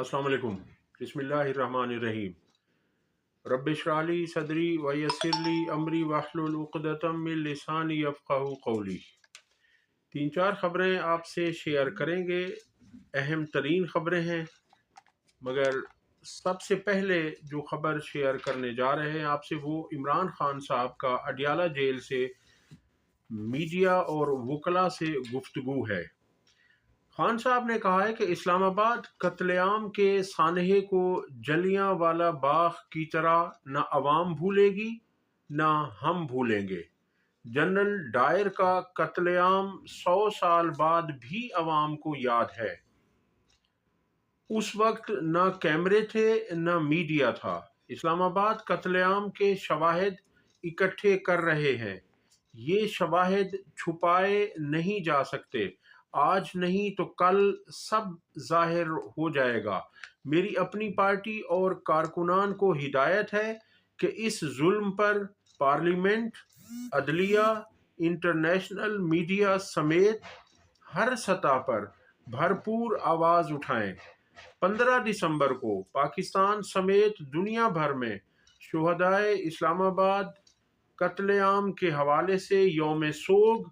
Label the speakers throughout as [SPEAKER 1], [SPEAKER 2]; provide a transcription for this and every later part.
[SPEAKER 1] अस्सलाम वालेकुम। बिस्मिल्लाहिर्रहमानिर्रहीम। रब्बि इश्रह ली सदरी व यस्सिर ली अमरी वहलुल उक़दतम मिन लिसानी यफ़क़हू क़ौली। 3-4 ख़बरें आपसे शेयर करेंगे। अहम तरीन ख़बरें हैं, मगर सबसे पहले जो ख़बर शेयर करने जा रहे हैं आपसे वो इमरान खान साहब का अडियाला जेल से मीडिया और वकला से गुफ्तगू है। खान साहब ने कहा है कि इस्लामाबाद कत्लेआम के सानहे को जलियांवाला बाग की तरह न अवाम भूलेगी न हम भूलेंगे। जनरल डायर का कत्लेआम 100 साल बाद भी अवाम को याद है। उस वक्त न कैमरे थे न मीडिया था। इस्लामाबाद कत्लेआम के शवाहिद इकट्ठे कर रहे हैं। ये शवाहिद छुपाए नहीं जा सकते। आज नहीं तो कल सब जाहिर हो जाएगा। मेरी अपनी पार्टी और कारकुनान को हिदायत है कि इस जुल्म पर पार्लियामेंट, अदलिया, इंटरनेशनल मीडिया समेत हर सतह पर भरपूर आवाज़ उठाएं। 15 दिसंबर को पाकिस्तान समेत दुनिया भर में शुहदाए इस्लामाबाद कत्लेआम के हवाले से यौम सोग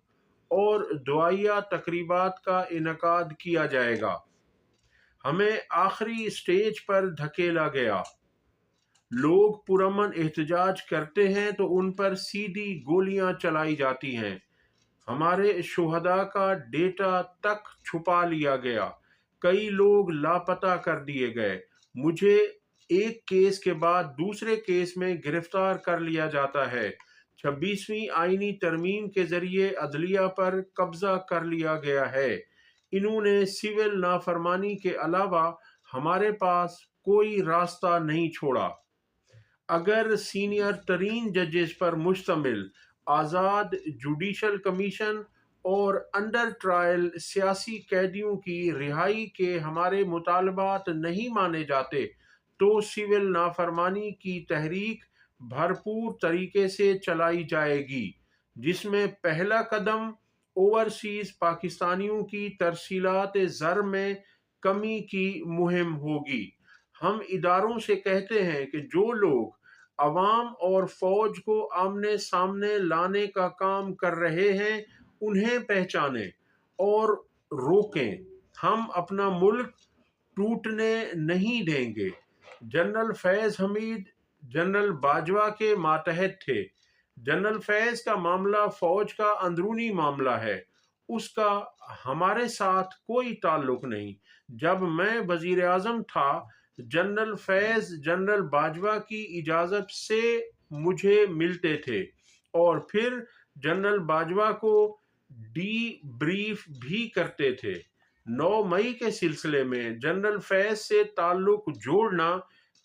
[SPEAKER 1] और दुआया तकरीबात का इनकाद किया जाएगा। हमें आखिरी स्टेज पर धकेला गया। लोग पुरअमन एहतजाज करते हैं तो उन पर सीधी गोलियां चलाई जाती हैं। हमारे शुहदा का डेटा तक छुपा लिया गया। कई लोग लापता कर दिए गए। मुझे एक केस के बाद दूसरे केस में गिरफ्तार कर लिया जाता है। 26वीं आईनी तरमीम के जरिए अदलिया पर कब्जा कर लिया गया है। इन्होंने सिविल नाफरमानी के अलावा हमारे पास कोई रास्ता नहीं छोड़ा। अगर सीनियर तरीन जजेस पर मुश्तमिल आज़ाद जुडिशल कमीशन और अंडर ट्रायल सियासी कैदियों की रिहाई के हमारे मुतालबात नहीं माने जाते तो सिविल नाफरमानी की तहरीक भरपूर तरीके से चलाई जाएगी, जिसमें पहला कदम ओवरसीज पाकिस्तानियों की तरसीलात ज़र में कमी की मुहिम होगी। हम इदारों से कहते हैं कि जो लोग अवाम और फौज को आमने सामने लाने का काम कर रहे हैं उन्हें पहचानें और रोकें। हम अपना मुल्क टूटने नहीं देंगे। जनरल फैज हमीद जनरल बाजवा के मातहत थे। जनरल फैज का मामला फौज का अंदरूनी मामला है, उसका हमारे साथ कोई ताल्लुक नहीं। जब मैं वजीर आजम था, जनरल फैज जनरल बाजवा की इजाज़त से मुझे मिलते थे और फिर जनरल बाजवा को डी ब्रीफ भी करते थे। 9 मई के सिलसिले में जनरल फैज से ताल्लुक जोड़ना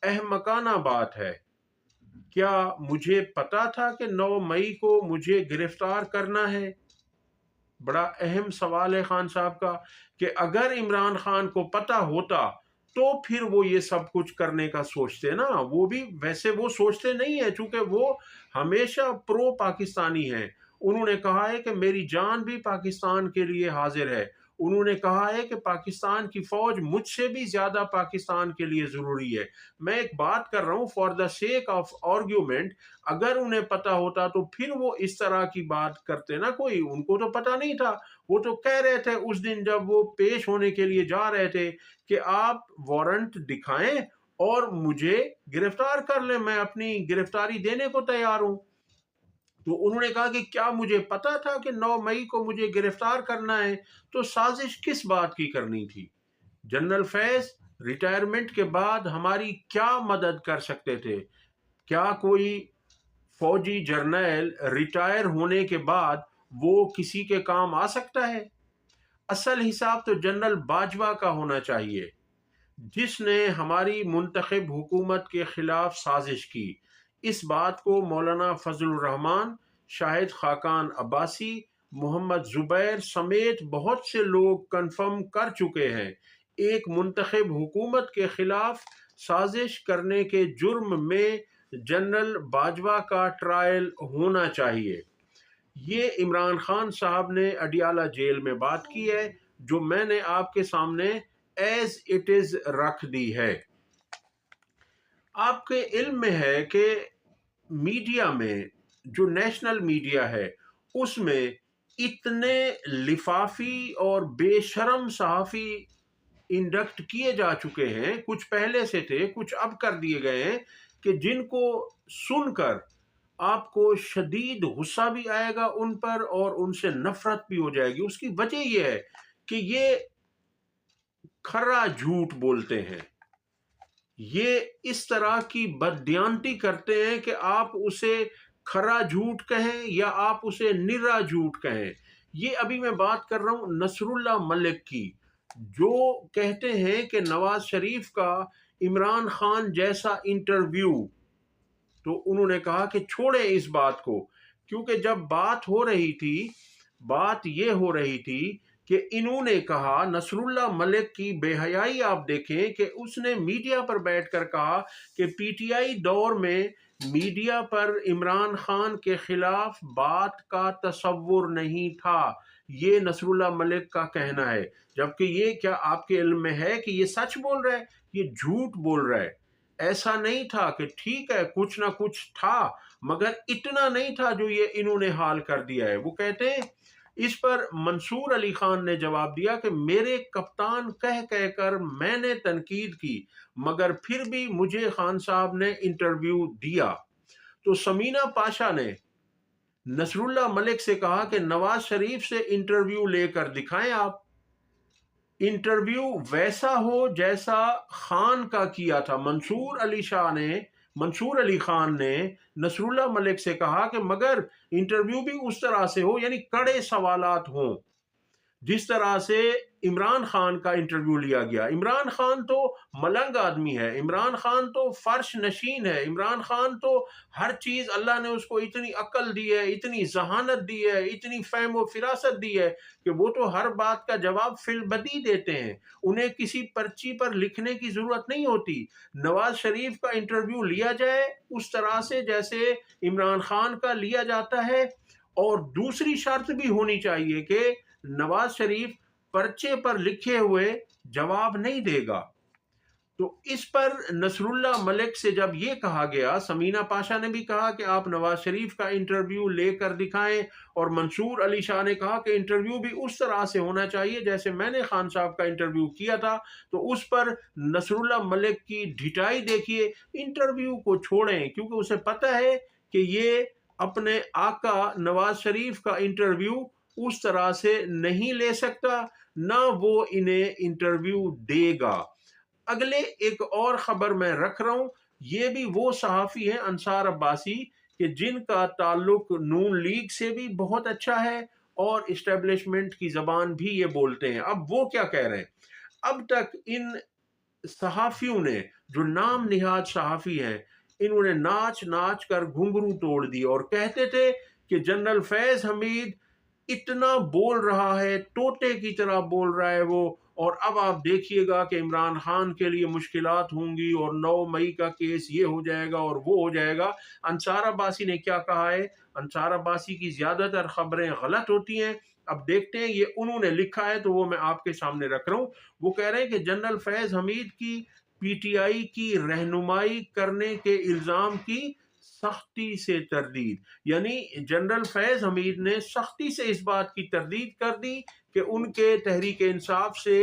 [SPEAKER 1] अहमकाना बात है। क्या मुझे पता था कि 9 मई को मुझे गिरफ्तार करना है? बड़ा अहम सवाल है खान साहब का कि अगर इमरान खान को पता होता तो फिर वो ये सब कुछ करने का सोचते ना। वो भी वैसे वो सोचते नहीं है, चूंकि वो हमेशा प्रो पाकिस्तानी हैं। उन्होंने कहा है कि मेरी जान भी पाकिस्तान के लिए हाजिर है। उन्होंने कहा है कि पाकिस्तान की फौज मुझसे भी ज्यादा पाकिस्तान के लिए जरूरी है। मैं एक बात कर रहा हूँ for the sake of argument, अगर उन्हें पता होता तो फिर वो इस तरह की बात करते ना। कोई उनको तो पता नहीं था। वो तो कह रहे थे उस दिन जब वो पेश होने के लिए जा रहे थे कि आप वारंट दिखाएं और मुझे गिरफ्तार कर लें, मैं अपनी गिरफ्तारी देने को तैयार हूं। तो उन्होंने कहा कि क्या मुझे पता था कि 9 मई को मुझे गिरफ्तार करना है? तो साजिश किस बात की करनी थी? जनरल फैज रिटायरमेंट के बाद हमारी क्या मदद कर सकते थे? क्या कोई फौजी जर्नल रिटायर होने के बाद वो किसी के काम आ सकता है? असल हिसाब तो जनरल बाजवा का होना चाहिए, जिसने हमारी मुंतखब हुकूमत के खिलाफ साजिश की। इस बात को मौलाना फजलुर रहमान, शाहिद खाकान अब्बासी, मोहम्मद जुबैर समेत बहुत से लोग कन्फर्म कर चुके हैं। एक मुंतखब हुकूमत के खिलाफ साजिश करने के जुर्म में जनरल बाजवा का ट्रायल होना चाहिए। ये इमरान खान साहब ने अडियाला जेल में बात की है, जो मैंने आपके सामने ایز اٹ از رکھ دی ہے۔ آپ کے علم میں ہے کہ میڈیا میں جو نیشنل میڈیا ہے اس میں اتنے لفافی اور بے شرم صحافی انڈکٹ کیے جا چکے ہیں، کچھ پہلے سے تھے، کچھ اب کر دیے گئے ہیں، کہ جن کو سن کر آپ کو شدید غصہ بھی آئے گا ان پر اور ان سے نفرت بھی ہو جائے گی۔ اس کی وجہ یہ ہے کہ یہ کھرا جھوٹ بولتے ہیں، یہ اس طرح کی بددیانتی کرتے ہیں کہ آپ اسے کھرا جھوٹ کہیں یا آپ اسے نرا جھوٹ کہیں۔ یہ ابھی میں بات کر رہا ہوں نصر اللہ ملک کی، جو کہتے ہیں کہ نواز شریف کا عمران خان جیسا انٹرویو، تو انہوں نے کہا کہ چھوڑیں اس بات کو، کیونکہ جب بات یہ ہو رہی تھی کہ انہوں نے کہا، نصر اللہ ملک کی بے حیائی آپ دیکھیں کہ اس نے میڈیا پر بیٹھ کر کہا کہ پی ٹی آئی دور میں میڈیا پر عمران خان کے خلاف بات کا تصور نہیں تھا۔ یہ نصر اللہ ملک کا کہنا ہے، جبکہ یہ کیا آپ کے علم میں ہے کہ یہ سچ بول رہا ہے؟ یہ جھوٹ بول رہا ہے۔ ایسا نہیں تھا کہ ٹھیک ہے کچھ نہ کچھ تھا، مگر اتنا نہیں تھا جو یہ انہوں نے حال کر دیا ہے۔ وہ کہتے ہیں، اس پر منصور علی خان نے جواب دیا کہ میرے کپتان کہہ کر میں نے تنقید کی، مگر پھر بھی مجھے خان صاحب نے انٹرویو دیا۔ تو ثمینہ پاشا نے نصر اللہ ملک سے کہا کہ نواز شریف سے انٹرویو لے کر دکھائیں، آپ انٹرویو ویسا ہو جیسا خان کا کیا تھا۔ منصور علی خان نے نصر اللہ ملک سے کہا کہ مگر انٹرویو بھی اس طرح سے ہو، یعنی کڑے سوالات ہوں، جس طرح سے عمران خان کا انٹرویو لیا گیا۔ عمران خان تو ملنگ آدمی ہے، عمران خان تو فرش نشین ہے، عمران خان تو ہر چیز اللہ نے اس کو اتنی عقل دی ہے، اتنی ذہانت دی ہے، اتنی فہم و فراست دی ہے کہ وہ تو ہر بات کا جواب فی البدیہہ دیتے ہیں، انہیں کسی پرچی پر لکھنے کی ضرورت نہیں ہوتی۔ نواز شریف کا انٹرویو لیا جائے اس طرح سے جیسے عمران خان کا لیا جاتا ہے، اور دوسری شرط بھی ہونی چاہیے کہ نواز شریف پرچے پر لکھے ہوئے جواب نہیں دے گا۔ تو اس پر نصر اللہ ملک سے جب یہ کہا گیا، ثمینہ پاشا نے بھی کہا کہ آپ نواز شریف کا انٹرویو لے کر دکھائیں، اور منصور علی شاہ نے کہا کہ انٹرویو بھی اس طرح سے ہونا چاہیے جیسے میں نے خان صاحب کا انٹرویو کیا تھا۔ تو اس پر نصر اللہ ملک کی ڈھٹائی دیکھیے، انٹرویو کو چھوڑیں، کیونکہ اسے پتہ ہے کہ یہ اپنے آقا نواز شریف کا انٹرویو اس طرح سے نہیں لے سکتا، نہ وہ انہیں انٹرویو دے گا۔ اگلے ایک اور خبر میں رکھ رہا ہوں، یہ بھی وہ صحافی ہیں انصار عباسی کہ جن کا تعلق نون لیگ سے بھی بہت اچھا ہے اور اسٹیبلشمنٹ کی زبان بھی یہ بولتے ہیں۔ اب وہ کیا کہہ رہے ہیں؟ اب تک ان صحافیوں نے جو نام نہاد صحافی ہیں، انہوں نے ناچ ناچ کر گھنگرو توڑ دی اور کہتے تھے کہ جنرل فیض حمید اتنا بول رہا ہے، طوطے کی طرح بول رہا ہے وہ، اور اب آپ دیکھیے گا کہ عمران خان کے لیے مشکلات ہوں گی اور 9 مئی کا کیس یہ ہو جائے گا اور وہ ہو جائے گا۔ انصار عباسی نے کیا کہا ہے؟ انصار عباسی کی زیادہ تر خبریں غلط ہوتی ہیں۔ اب دیکھتے ہیں، یہ انہوں نے لکھا ہے تو وہ میں آپ کے سامنے رکھ رہا ہوں۔ وہ کہہ رہے ہیں کہ جنرل فیض حمید کی پی ٹی آئی کی رہنمائی کرنے کے الزام کی سختی سے تردید، یعنی جنرل فیض حمید نے سختی سے اس بات کی تردید کر دی کہ ان کے تحریک انصاف سے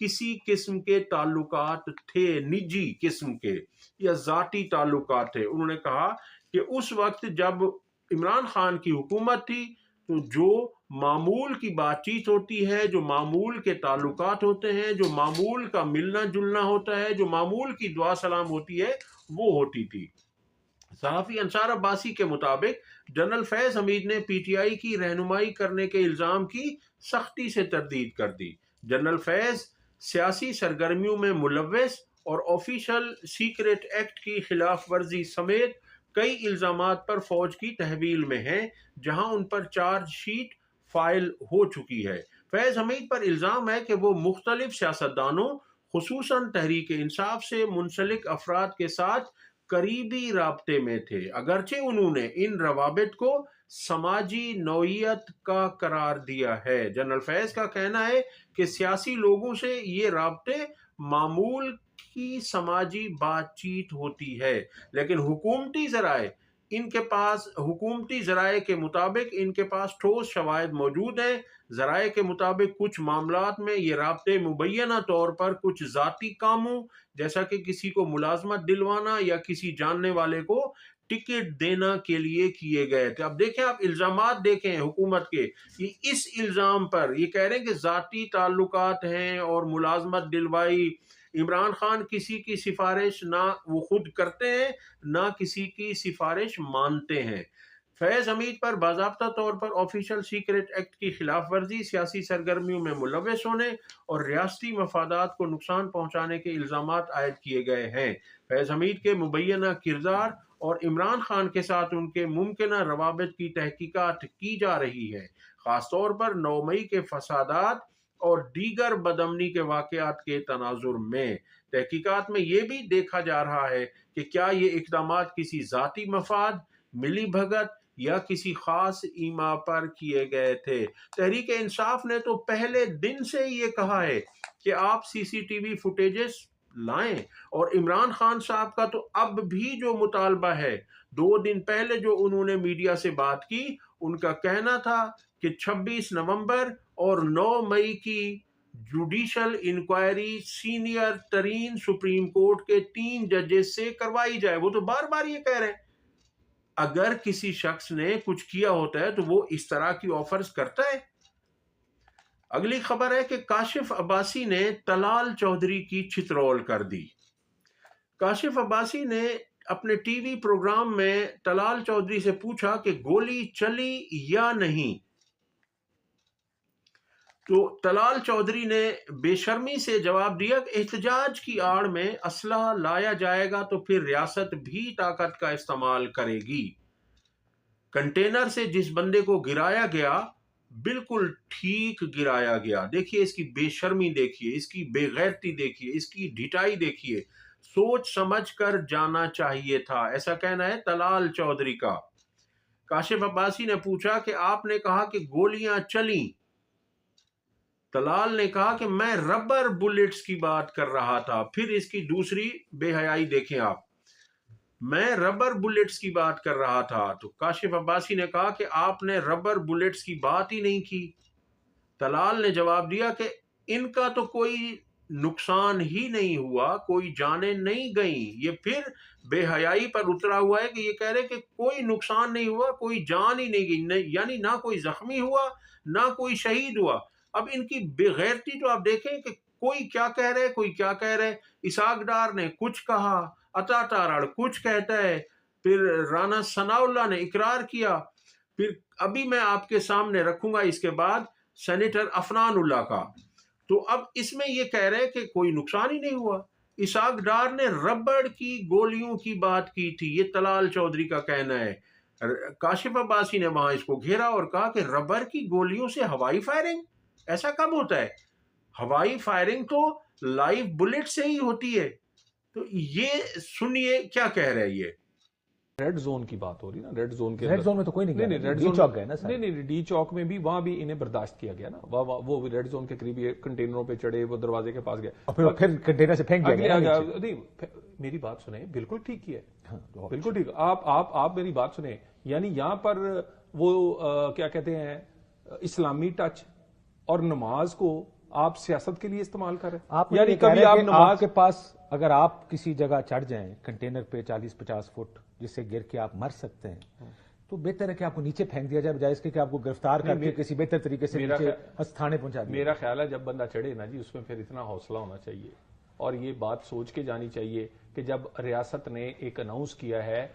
[SPEAKER 1] کسی قسم کے تعلقات تھے، نجی قسم کے یا ذاتی تعلقات تھے۔ انہوں نے کہا کہ اس وقت جب عمران خان کی حکومت تھی تو جو معمول کی بات چیت ہوتی ہے، جو معمول کے تعلقات ہوتے ہیں، جو معمول کا ملنا جلنا ہوتا ہے، جو معمول کی دعا سلام ہوتی ہے، وہ ہوتی تھی۔ صحافی انصار عباسی کے مطابق جنرل فیض حمید نے پی ٹی آئی کی رہنمائی کرنے کے الزام کی سختی سے تردید کر دی۔ جنرل فیض سیاسی سرگرمیوں میں ملوث اور آفیشل سیکریٹ ایکٹ کی خلاف ورزی سمیت کئی الزامات پر فوج کی تحویل میں ہیں، جہاں ان پر چارج شیٹ فائل ہو چکی ہے۔ فیض حمید پر الزام ہے کہ وہ مختلف سیاستدانوں، خصوصاً تحریک انصاف سے منسلک افراد کے ساتھ قریبی رابطے میں تھے، اگرچہ انہوں نے ان روابط کو समाजी नौइयत का करार दिया है। जनरल फैज़ का कहना है कि सियासी लोगों से ये राब्ते मामूल की समाजी बातचीत होती है, लेकिन हुकूमती ज़राए के मुताबिक इनके पास ठोस शवाहिद मौजूद हैं। ज़राए के मुताबिक कुछ मामलात में ये राब्ते मुबैना तौर पर कुछ ज़ाती कामों, जैसा कि किसी को मुलाजमत दिलवाना या किसी जानने वाले को टिकट देना के लिए किए गए थे। अब देखें, आप इल्ज़ामात देखें हुकूमत के, ये इस इल्ज़ाम पर ये कह रहे हैं कि ज़ाती ताल्लुकात हैं और मुलाजमत दिलवाई। इमरान खान किसी की सिफारिश ना वो खुद करते हैं, ना किसी की सिफारिश मानते हैं। फैज़ हमीद पर बाज़ाब्ता तौर पर ऑफिशियल सीक्रेट एक्ट की खिलाफ वर्जी, सियासी सरगर्मियों में मुलव्वस होने और रियासती मफादात को नुकसान पहुँचाने के इल्ज़ामात आयद किए गए हैं। फैज़ हमीद के मुबैना किरदार और इमरान खान के साथ उनके मुमकिना रवाबित की तहकीकात की जा रही है, ख़ासतौर पर 9 मई के फसादात और दीगर बदअमनी के वाक़यात के तनाजुर में। तहकीकात में ये भी देखा जा रहा है कि क्या ये इक़दामात किसी ज़ाती मफाद, मिली भगत या किसी ख़ास ईमा पर किए गए थे। तहरीक इंसाफ ने तो पहले दिन से ये कहा है कि आप CCTV फुटेजेस लाएं, और इमरान खान साहब का तो अब भी जो मुतालबा है, 2 दिन पहले जो उन्होंने मीडिया से बात की, उनका कहना था कि 26 नवंबर और 9 मई की जुडिशल इंक्वायरी सीनियर तरीन सुप्रीम कोर्ट के 3 जजेस से करवाई जाए। वो तो बार बार ये कह रहे हैं। अगर किसी शख्स ने कुछ किया होता है तो वो इस तरह की ऑफर्स करता है। अगली खबर है कि काशिफ अब्बासी ने तलाल चौधरी की चितरौल कर दी। काशिफ अब्बासी ने अपने टीवी प्रोग्राम में तलाल चौधरी से पूछा कि गोली चली या नहीं, तो तलाल चौधरी ने बेशर्मी से जवाब दिया कि एहतजाज की आड़ में असलहा लाया जाएगा तो फिर रियासत भी ताकत का इस्तेमाल करेगी। कंटेनर से जिस बंदे को गिराया गया, बिल्कुल ठीक गिराया गया। देखिए इसकी बेशर्मी, देखिए इसकी बेगैरती, देखिए इसकी ढिठाई, देखिए सोच समझ कर जाना चाहिए था, ऐसा कहना है तलाल चौधरी का। काशिफ अब्बासी ने पूछा कि आपने कहा कि गोलियां चली। तलाल ने कहा कि मैं रबर बुलेट्स की बात कर रहा था। फिर इसकी दूसरी बेहयाई देखें आप, मैं रबर बुलेट्स की बात कर रहा था। तो काशिफ अब्बासी ने कहा कि आपने रबर बुलेट्स की बात ही नहीं की। तलाल ने जवाब दिया कि इनका तो कोई नुकसान ही नहीं हुआ, कोई जानें नहीं गई। ये फिर बेहयाई पर उतरा हुआ है कि ये कह रहे कि कोई नुकसान नहीं हुआ, कोई जान ही नहीं गई, यानी ना कोई जख्मी हुआ, ना कोई शहीद हुआ। अब इनकी बेगैरती तो आप देखें कि कोई क्या कह रहे, कोई क्या कह रहे। इसहाक डार ने कुछ कहा, अता तारड़ कुछ कहता है, फिर राना सनाउल्लाह ने इकरार किया, फिर अभी मैं आपके सामने रखूंगा इसके बाद सेनेटर अफनानुल्लाह का। तो अब इसमें ये कह रहे हैं कि कोई नुकसान ही नहीं हुआ। इसहाक डार ने रबड़ की गोलियों की बात की थी, ये तलाल चौधरी का कहना है। काशिफ अब्बासी ने वहां इसको घेरा और कहा कि रबर की गोलियों से हवाई फायरिंग, ऐसा कब होता है? हवाई फायरिंग तो लाइव बुलेट से ही होती है। तो ये सुनिए क्या कह रहे हैं ये।
[SPEAKER 2] रेड जोन की बात हो रही ना, रेड जोन के
[SPEAKER 3] रेड जोन में तो कोई नहीं गया,
[SPEAKER 2] रेड
[SPEAKER 3] डी
[SPEAKER 2] जोन
[SPEAKER 3] चौक गए ना सर।
[SPEAKER 2] नहीं, डी चौक में भी वहां भी इन्हें बर्दाश्त किया गया ना। वो रेड जोन के करीब ये कंटेनरों पे चढ़े, वो दरवाजे के पास गए
[SPEAKER 3] और फिर कंटेनर से फेंक दिया गया।
[SPEAKER 2] नहीं, मेरी बात सुने, बिल्कुल ठीक किया है, बिल्कुल ठीक। आप मेरी बात सुने, यानी यहाँ पर वो क्या कहते हैं, इस्लामी टच और नमाज को आप सियासत के लिए इस्तेमाल कर रहे हैं।
[SPEAKER 3] आप यानी कभी आप नमाज के पास अगर आप किसी जगह चढ़ जाएं कंटेनर पे 40-50 फुट, जिससे गिर के आप मर सकते हैं, तो बेहतर है कि आपको नीचे फेंक दिया जाए, बजाय इसके कि आपको गिरफ्तार करके किसी बेहतर तरीके से नीचे थाने पहुंचा दिया।
[SPEAKER 2] मेरा ख्याल है जब बंदा चढ़े ना जी, उसमें फिर इतना हौसला होना चाहिए और ये बात सोच के जानी चाहिए कि जब रियासत ने एक अनाउंस किया है।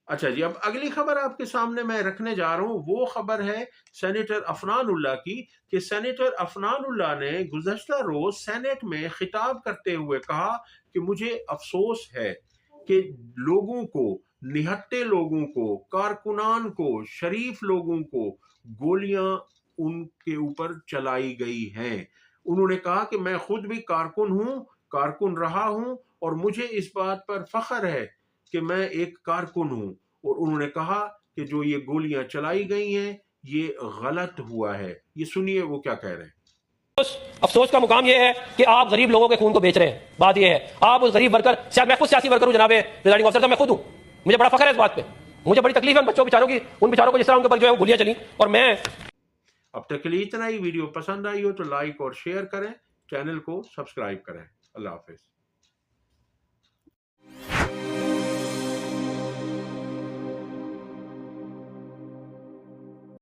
[SPEAKER 1] अच्छा जी, अब अगली खबर आपके सामने मैं रखने जा रहा हूं। वो खबर है सेनेटर अफनानुल्लाह की, कि सेनेटर अफनानुल्लाह ने गुज़श्ता रोज सेनेट में खिताब करते हुए कहा कि मुझे अफसोस है कि लोगों को, निहत्ते लोगों को, कारकुनान को, शरीफ लोगों को गोलियां उनके ऊपर चलाई गई हैं। उन्होंने कहा कि मैं खुद भी कारकुन हूं, कारकुन रहा हूं, और मुझे इस बात पर फख्र है कि मैं एक कारकुन हूं। और उन्होंने कहा کہ جو یہ گولیاں چلائی گئی ہیں یہ غلط ہوا ہے. یہ سنیے وہ کیا کہہ رہے ہیں.
[SPEAKER 4] افسوس کا مقام یہ ہے کہ آپ غریب لوگوں کے خون کو بیچ رہے ہیں. بات یہ ہے آپ اس غریب ورکر، میں خود سیاسی ورکر ہوں جناب پریزائڈنگ آفیسر، میں خود ہوں، مجھے بڑا فخر ہے اس بات پہ. مجھے بڑی تکلیف ہے ان بچوں بیچاروں کی، ان بیچاروں کو جس طرح ان کے اوپر جو ہے گولیاں چلی. اور میں
[SPEAKER 1] اب تک کے لیے اتنا ہی. ویڈیو پسند آئی ہو تو لائک اور شیئر کریں، چینل کو سبسکرائب کریں. اللہ حافظ.